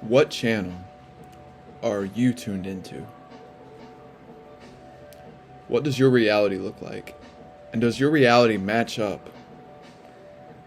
What channel are you tuned into? What does your reality look like? And does your reality match up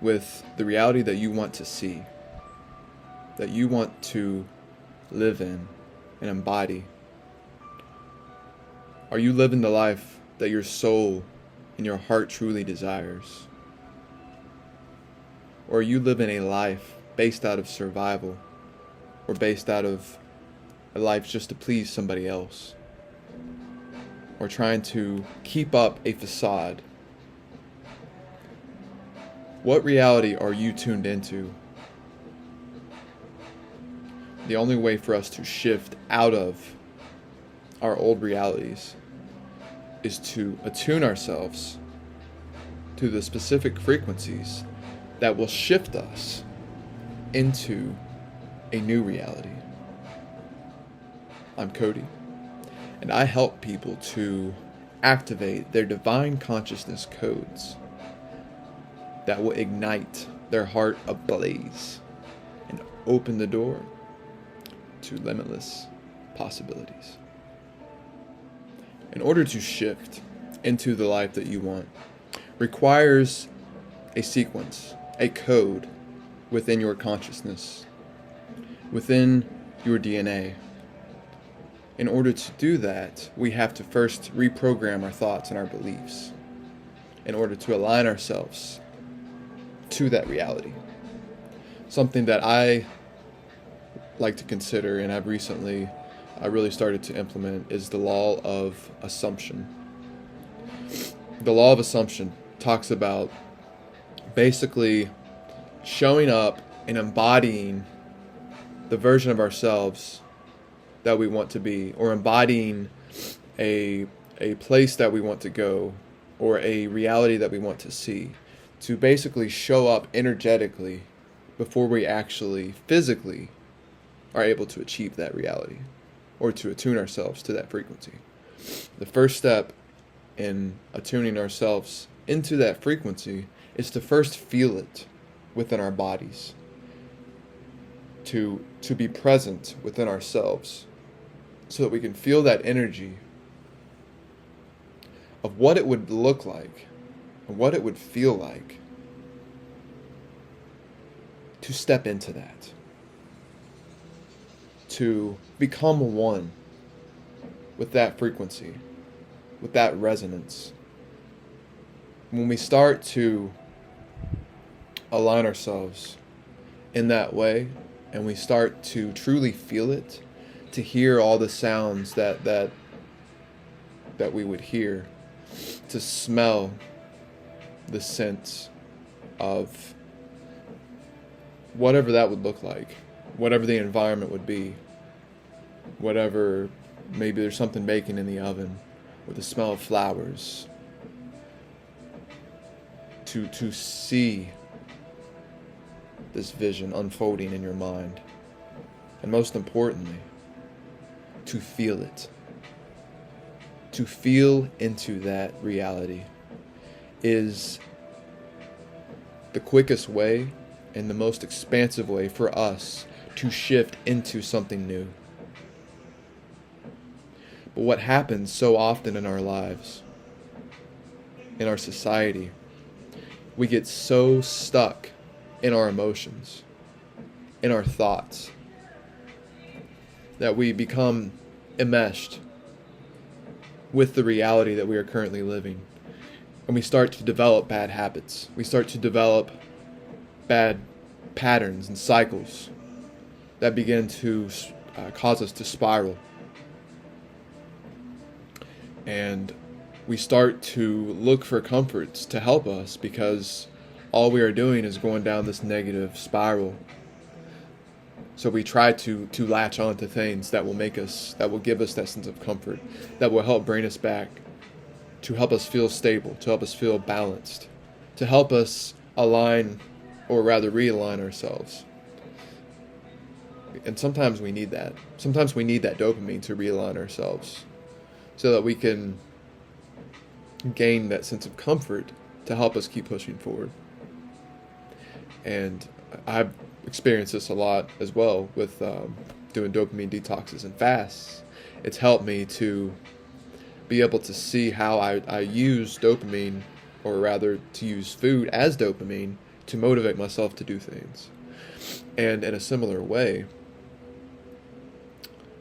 with the reality that you want to see, that you want to live in and embody? Are you living the life that your soul and your heart truly desires? Or are you living a life based out of survival, or based out of a life just to please somebody else, or trying to keep up a facade? What reality are you tuned into? The only way for us to shift out of our old realities is to attune ourselves to the specific frequencies that will shift us into a new reality. I'm Cody, and I help people to activate their divine consciousness codes that will ignite their heart ablaze and open the door to limitless possibilities. In order to shift into the life that you want requires a sequence, a code within your consciousness, within your DNA. In order to do that, we have to first reprogram our thoughts and our beliefs in order to align ourselves to that reality. Something that I like to consider, and I really started to implement, is the law of assumption. The law of assumption talks about basically showing up and embodying the version of ourselves that we want to be, or embodying a place that we want to go, or a reality that we want to see, to basically show up energetically before we actually physically are able to achieve that reality, or to attune ourselves to that frequency. The first step in attuning ourselves into that frequency is to first feel it within our bodies, to be present within ourselves, so that we can feel that energy of what it would look like and what it would feel like to step into that, to become one with that frequency, with that resonance. When we start to align ourselves in that way, and we start to truly feel it, to hear all the sounds that we would hear, to smell the scent of whatever that would look like, whatever the environment would be, whatever, maybe there's something baking in the oven, or the smell of flowers, to see this vision unfolding in your mind, and most importantly, to feel it. To feel into that reality is the quickest way and the most expansive way for us to shift into something new. But what happens so often in our lives, in our society, we get so stuck in our emotions, in our thoughts, that we become enmeshed with the reality that we are currently living. And we start to develop bad habits. We start to develop bad patterns and cycles that begin to cause us to spiral. And we start to look for comforts to help us, because all we are doing is going down this negative spiral. So we try to latch on to things that will give us that sense of comfort, that will help bring us back, to help us feel stable, to help us feel balanced, to help us align, or rather realign ourselves. And sometimes we need that. Sometimes we need that dopamine to realign ourselves, so that we can gain that sense of comfort to help us keep pushing forward. And I've experienced this a lot as well with doing dopamine detoxes and fasts. It's helped me to be able to see how I use dopamine, or rather to use food as dopamine, to motivate myself to do things. And in a similar way,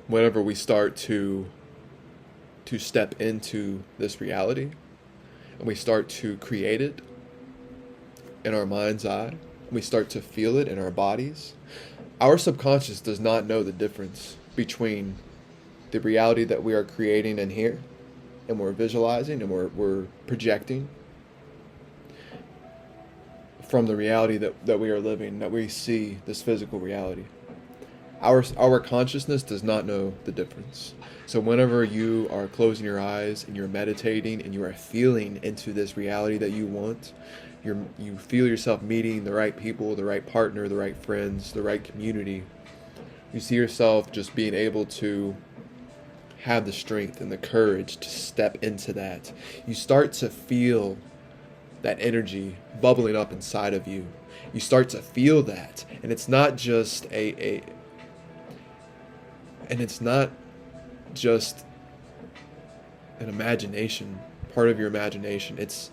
whenever we start to step into this reality and we start to create it in our mind's eye, we start to feel it in our bodies, our subconscious does not know the difference between the reality that we are creating in here and we're visualizing and we're projecting from the reality that we are living, that we see, this physical reality. Our consciousness does not know the difference. So whenever you are closing your eyes and you're meditating and you are feeling into this reality that you want, you feel yourself meeting the right people, the right partner, the right friends, the right community. You see yourself just being able to have the strength and the courage to step into that. You start to feel that energy bubbling up inside of you. You start to feel that, and it's not just it's not just an imagination, part of your imagination. It's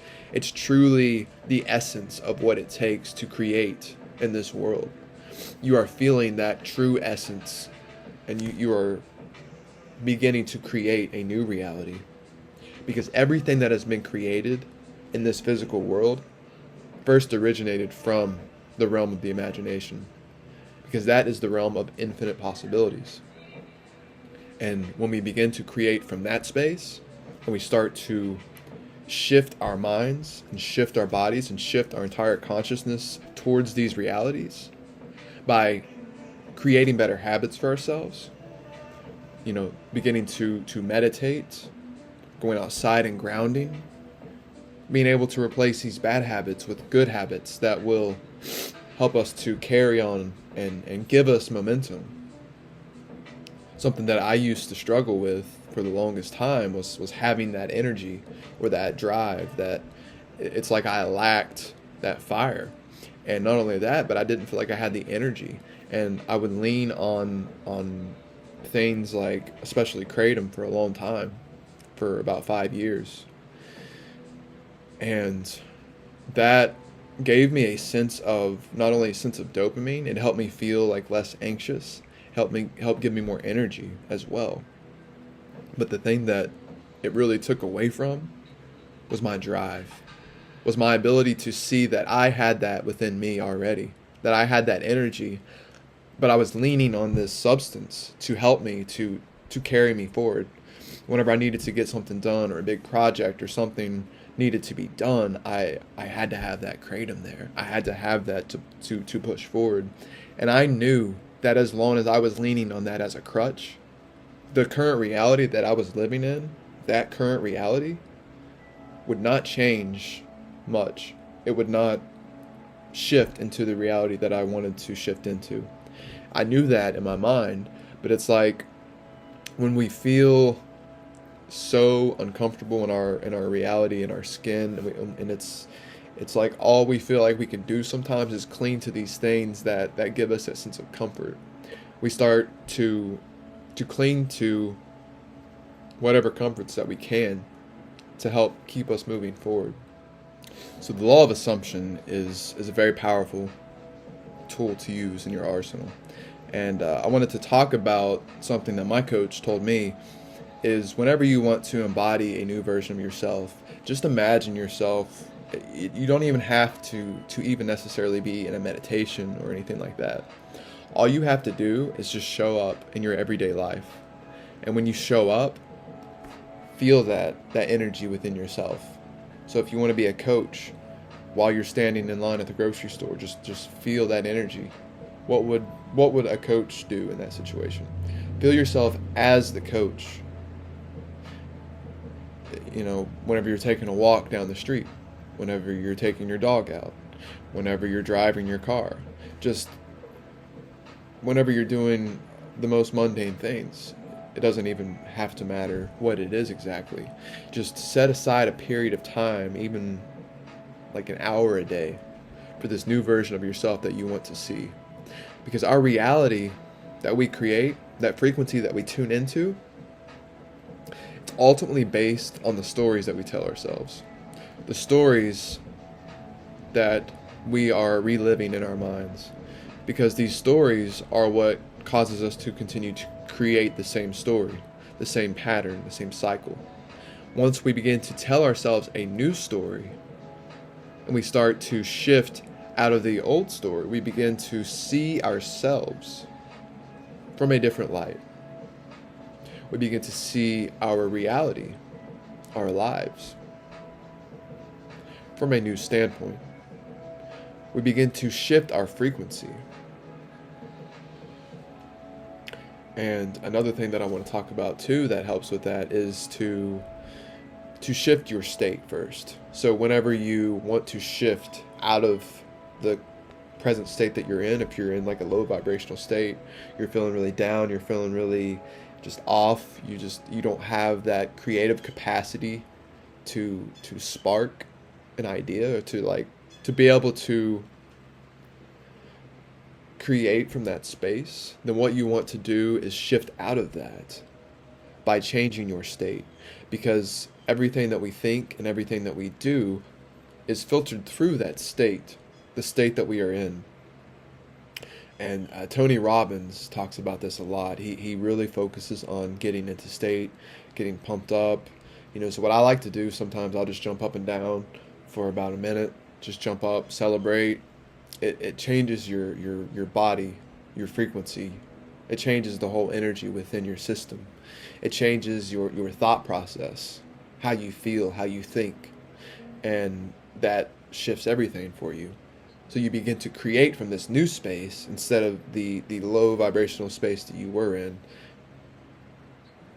truly the essence of what it takes to create in this world. You are feeling that true essence, and you are beginning to create a new reality. Because everything that has been created in this physical world first originated from the realm of the imagination. Because that is the realm of infinite possibilities. And when we begin to create from that space, and we start to shift our minds and shift our bodies and shift our entire consciousness towards these realities by creating better habits for ourselves, beginning to meditate, going outside and grounding, being able to replace these bad habits with good habits that will help us to carry on and give us momentum. Something that I used to struggle with for the longest time was having that energy or that drive, that it's like I lacked that fire. And not only that, but I didn't feel like I had the energy. And I would lean on things like, especially Kratom, for a long time, for about 5 years. And that gave me a sense of, not only a sense of dopamine, it helped me feel like less anxious, help give me more energy as well. But the thing that it really took away from was my drive, was my ability to see that I had that within me already, that I had that energy, but I was leaning on this substance to help me to carry me forward. Whenever I needed to get something done, or a big project or something needed to be done, I had to have that kratom there. I had to have that to push forward. And I knew that as long as I was leaning on that as a crutch, the current reality that I was living in, that current reality, would not change much. It would not shift into the reality that I wanted to shift into. I knew that in my mind, but it's like when we feel so uncomfortable in our reality, in our skin, and it's like all we feel like we can do sometimes is cling to these things that give us that sense of comfort. We start to cling to whatever comforts that we can to help keep us moving forward. So the law of assumption is a very powerful tool to use in your arsenal. And I wanted to talk about something that my coach told me is whenever you want to embody a new version of yourself, just imagine yourself. You don't even have to even necessarily be in a meditation or anything like that. All you have to do is just show up in your everyday life. And when you show up, feel that energy within yourself. So if you want to be a coach, while you're standing in line at the grocery store, just feel that energy. What would a coach do in that situation? Feel yourself as the coach. Whenever you're taking a walk down the street, whenever you're taking your dog out, whenever you're driving your car, just whenever you're doing the most mundane things. It doesn't even have to matter what it is exactly. Just set aside a period of time, even like an hour a day, for this new version of yourself that you want to see. Because our reality that we create, that frequency that we tune into, it's ultimately based on the stories that we tell ourselves. The stories that we are reliving in our minds. Because these stories are what causes us to continue to create the same story, the same pattern, the same cycle. Once we begin to tell ourselves a new story, and we start to shift out of the old story, we begin to see ourselves from a different light. We begin to see our reality, our lives, from a new standpoint. We begin to shift our frequency. And another thing that I want to talk about too that helps with that is to shift your state first. So whenever you want to shift out of the present state that you're in, if you're in like a low vibrational state, you're feeling really down, you're feeling really just off, you don't have that creative capacity to spark an idea, or to be able to create from that space, then what you want to do is shift out of that by changing your state. Because everything that we think and everything that we do is filtered through that state, the state that we are in. And Tony Robbins talks about this a lot. He really focuses on getting into state, getting pumped up. So what I like to do, sometimes I'll just jump up and down for about a minute, just jump up, celebrate. It changes your body, your frequency. It changes the whole energy within your system. It changes your thought process, how you feel, how you think. And that shifts everything for you. So you begin to create from this new space instead of the low vibrational space that you were in.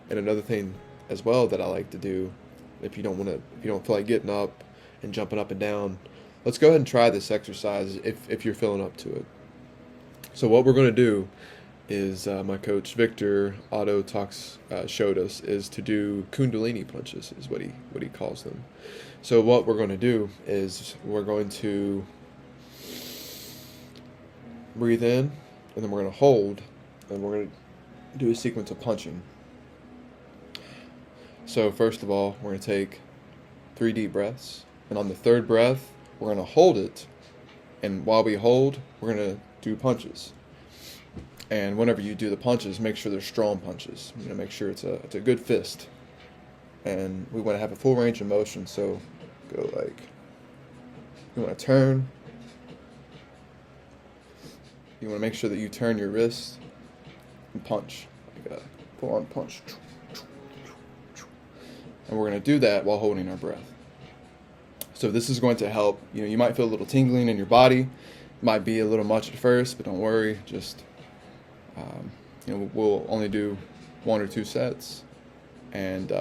And another thing as well that I like to do, if you don't feel like getting up and jumping up and down, let's go ahead and try this exercise if you're feeling up to it. So what we're going to do is, my coach Victor Otto showed us, is to do Kundalini punches, is what he calls them. So what we're going to do is we're going to breathe in, and then we're going to hold, and we're going to do a sequence of punching. So first of all, we're going to take 3 deep breaths, and on the third breath, we're going to hold it, and while we hold, we're going to do punches. And whenever you do the punches, make sure they're strong punches. Make sure it's a good fist. And we want to have a full range of motion, so go like, you want to turn. You want to make sure that you turn your wrist and punch, like a full-on punch. And we're going to do that while holding our breath. So this is going to help. You might feel a little tingling in your body. It might be a little much at first, but don't worry. Just, we'll only do 1 or 2 sets. And,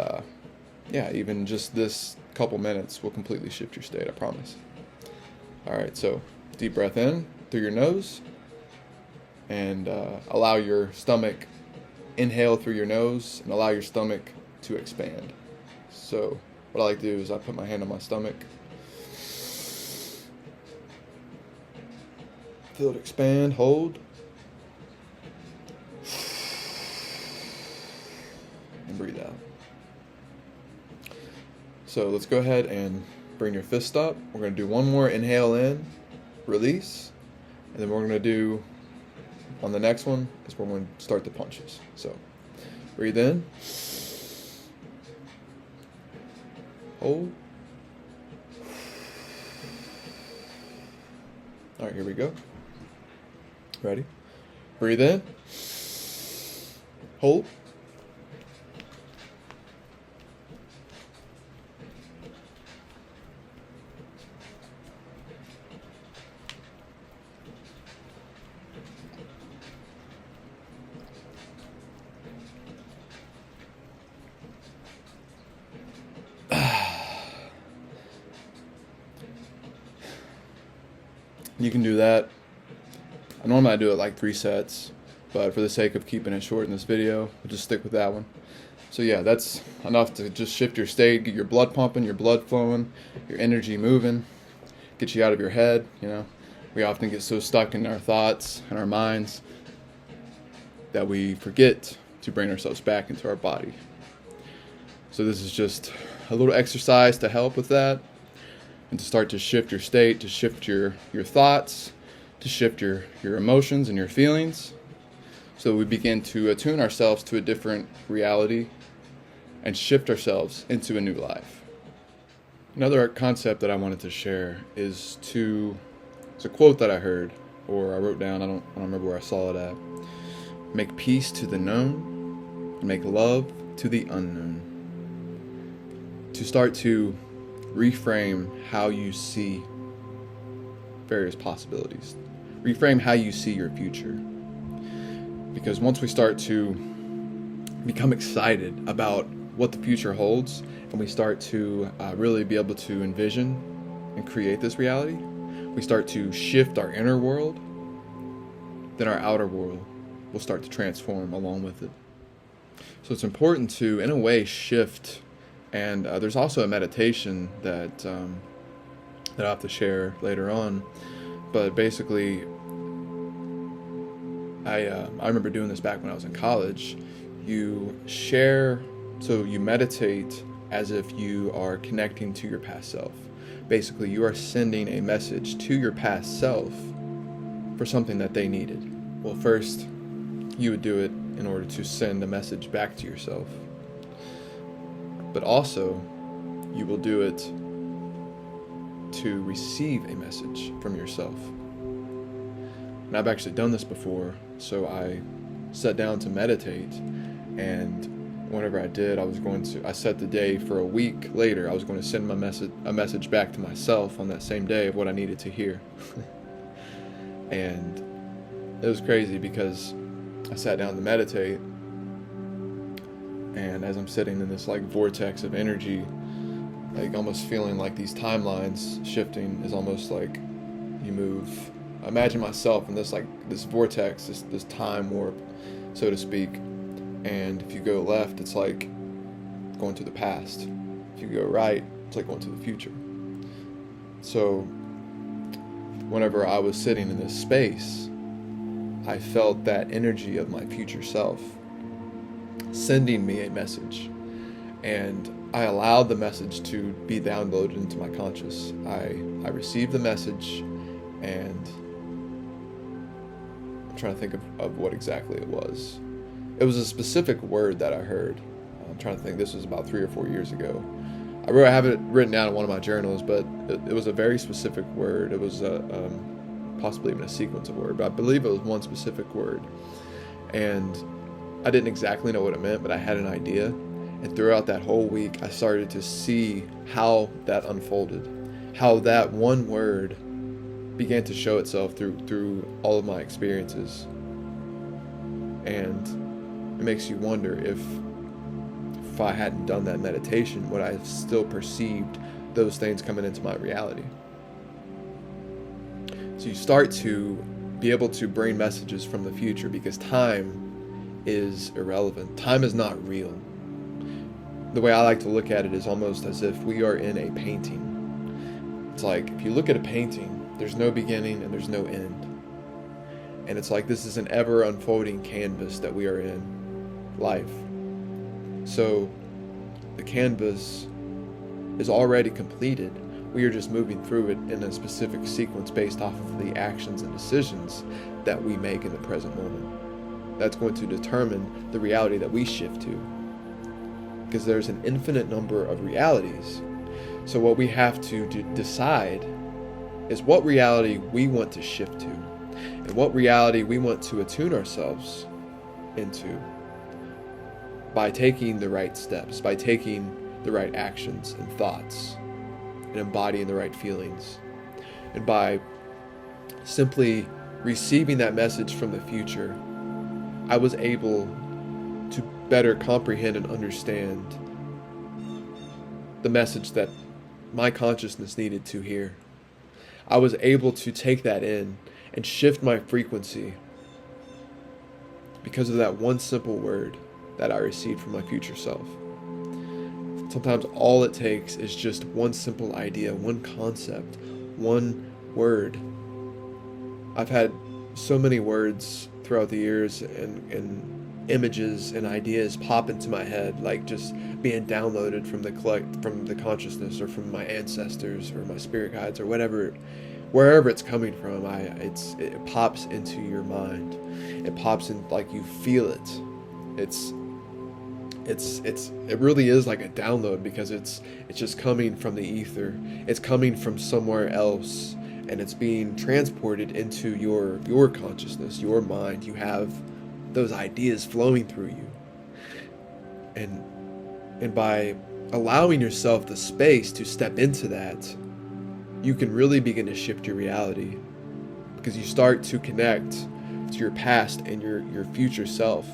even just this couple minutes will completely shift your state, I promise. All right, so deep breath in through your nose. And allow your stomach, inhale through your nose, and allow your stomach to expand. So what I like to do is I put my hand on my stomach, feel it expand, hold, and breathe out. So let's go ahead and bring your fist up. We're going to do one more inhale in, release, and then we're going to do, on the next one, is where we're going to start the punches. So breathe in, hold. All right, here we go. Ready? Breathe in, hold. You can do that. Normally I do it like 3 sets, but for the sake of keeping it short in this video, we'll just stick with that one. So yeah, that's enough to just shift your state, get your blood pumping, your blood flowing, your energy moving, get you out of your head. We We often get so stuck in our thoughts and our minds that we forget to bring ourselves back into our body. So this is just a little exercise to help with that, and to start to shift your state, to shift your thoughts, to shift your emotions and your feelings, so we begin to attune ourselves to a different reality and shift ourselves into a new life. Another concept that I wanted to share is it's a quote that I heard, or I wrote down, I don't remember where I saw it at. Make peace to the known, and make love to the unknown. To start to reframe how you see various possibilities. Reframe how you see your future. Because once we start to become excited about what the future holds, and we start to really be able to envision and create this reality, we start to shift our inner world, then our outer world will start to transform along with it. So it's important to, in a way, shift. And there's also a meditation that I'll have to share later on. But basically, I remember doing this back when I was in college. You meditate as if you are connecting to your past self. Basically, you are sending a message to your past self for something that they needed. Well, first, you would do it in order to send a message back to yourself. But also, you will do it to receive a message from yourself. And I've actually done this before, so I sat down to meditate, and whenever I did, I set the day for a week later. I was going to send a message back to myself on that same day of what I needed to hear. And it was crazy because I sat down to meditate, and as I'm sitting in this vortex of energy, almost feeling like these timelines shifting, is almost like you move. I imagine myself in this vortex, this time warp, so to speak. And if you go left, it's like going to the past. If you go right, it's like going to the future. So whenever I was sitting in this space, I felt that energy of my future self sending me a message, and I allowed the message to be downloaded into my conscious. I received the message, and I'm trying to think of what exactly it was. It was a specific word that I heard. I'm trying to think. This was about 3 or 4 years ago. I have it written down in one of my journals, but it was a very specific word. It was possibly even a sequence of words, but I believe it was one specific word. And I didn't exactly know what it meant, but I had an idea. And throughout that whole week, I started to see how that unfolded, how that one word began to show itself through all of my experiences. And it makes you wonder if I hadn't done that meditation, would I have still perceived those things coming into my reality? So you start to be able to bring messages from the future, because time is irrelevant. Time is not real. The way I like to look at it is almost as if we are in a painting. It's like, if you look at a painting, there's no beginning and there's no end. And it's like this is an ever unfolding canvas that we are in, life. So the canvas is already completed. We are just moving through it in a specific sequence based off of the actions and decisions that we make in the present moment. That's going to determine the reality that we shift to. Because there's an infinite number of realities. So what we have to decide is what reality we want to shift to, and what reality we want to attune ourselves into by taking the right steps, by taking the right actions and thoughts, and embodying the right feelings, and by simply receiving that message from the future. I was able to better comprehend and understand the message that my consciousness needed to hear. I was able to take that in and shift my frequency because of that one simple word that I received from my future self. Sometimes all it takes is just one simple idea, one concept, one word I've had so many words throughout the years and images and ideas pop into my head, like just being downloaded from the consciousness, or from my ancestors or my spirit guides or whatever, wherever it's coming from. It pops into your mind. It pops in, like you feel it. It really is like a download, because it's just coming from the ether. It's coming from somewhere else, and it's being transported into your consciousness, your mind. You have those ideas flowing through you, and by allowing yourself the space to step into that, you can really begin to shift your reality, because you start to connect to your past and your future self.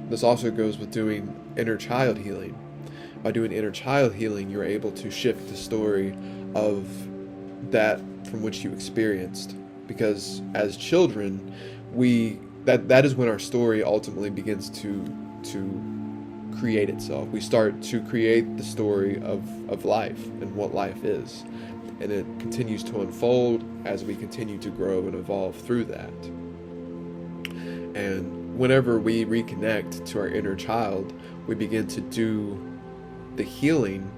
This also goes with doing inner child healing. By doing inner child healing, you're able to shift the story of that from which you experienced, because as children, that is when our story ultimately begins to create itself. We start to create the story of life and what life is, and it continues to unfold as we continue to grow and evolve through that. And whenever we reconnect to our inner child, we begin to do the healing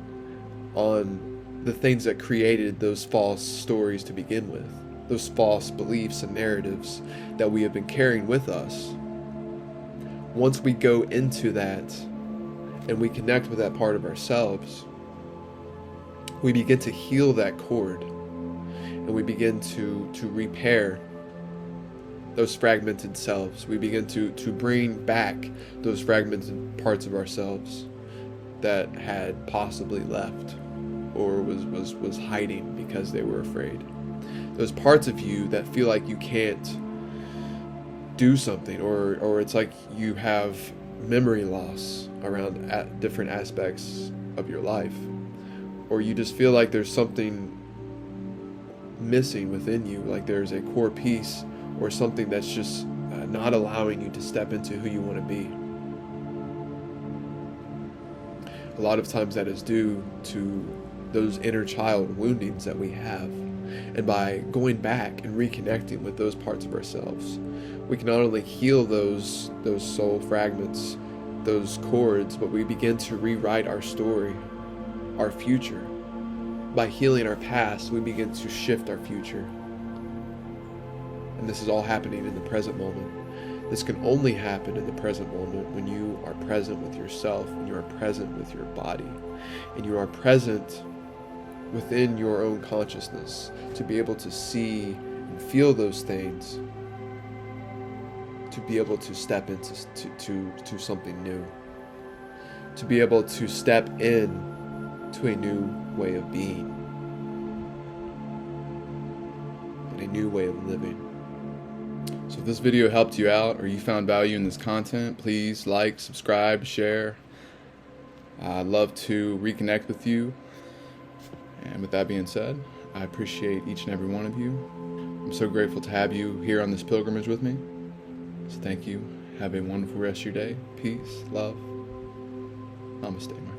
on the things that created those false stories to begin with, those false beliefs and narratives that we have been carrying with us. Once we go into that and we connect with that part of ourselves, we begin to heal that cord, and we begin to repair those fragmented selves. We begin to bring back those fragmented parts of ourselves that had possibly left or was hiding because they were afraid. Those parts of you that feel like you can't do something, or it's like you have memory loss around different aspects of your life, or you just feel like there's something missing within you, like there's a core piece or something that's just not allowing you to step into who you want to be. A lot of times that is due to those inner child woundings that we have. And by going back and reconnecting with those parts of ourselves, we can not only heal those soul fragments, those cords, but we begin to rewrite our story, our future. By healing our past, we begin to shift our future. And this is all happening in the present moment. This can only happen in the present moment when you are present with yourself, and you are present with your body, and you are present within your own consciousness, to be able to see and feel those things, to be able to step into to something new, to be able to step in to a new way of being, and a new way of living. So if this video helped you out, or you found value in this content, please like, subscribe, share. I'd love to reconnect with you. And with that being said, I appreciate each and every one of you. I'm so grateful to have you here on this pilgrimage with me. So thank you. Have a wonderful rest of your day. Peace, love. Namaste.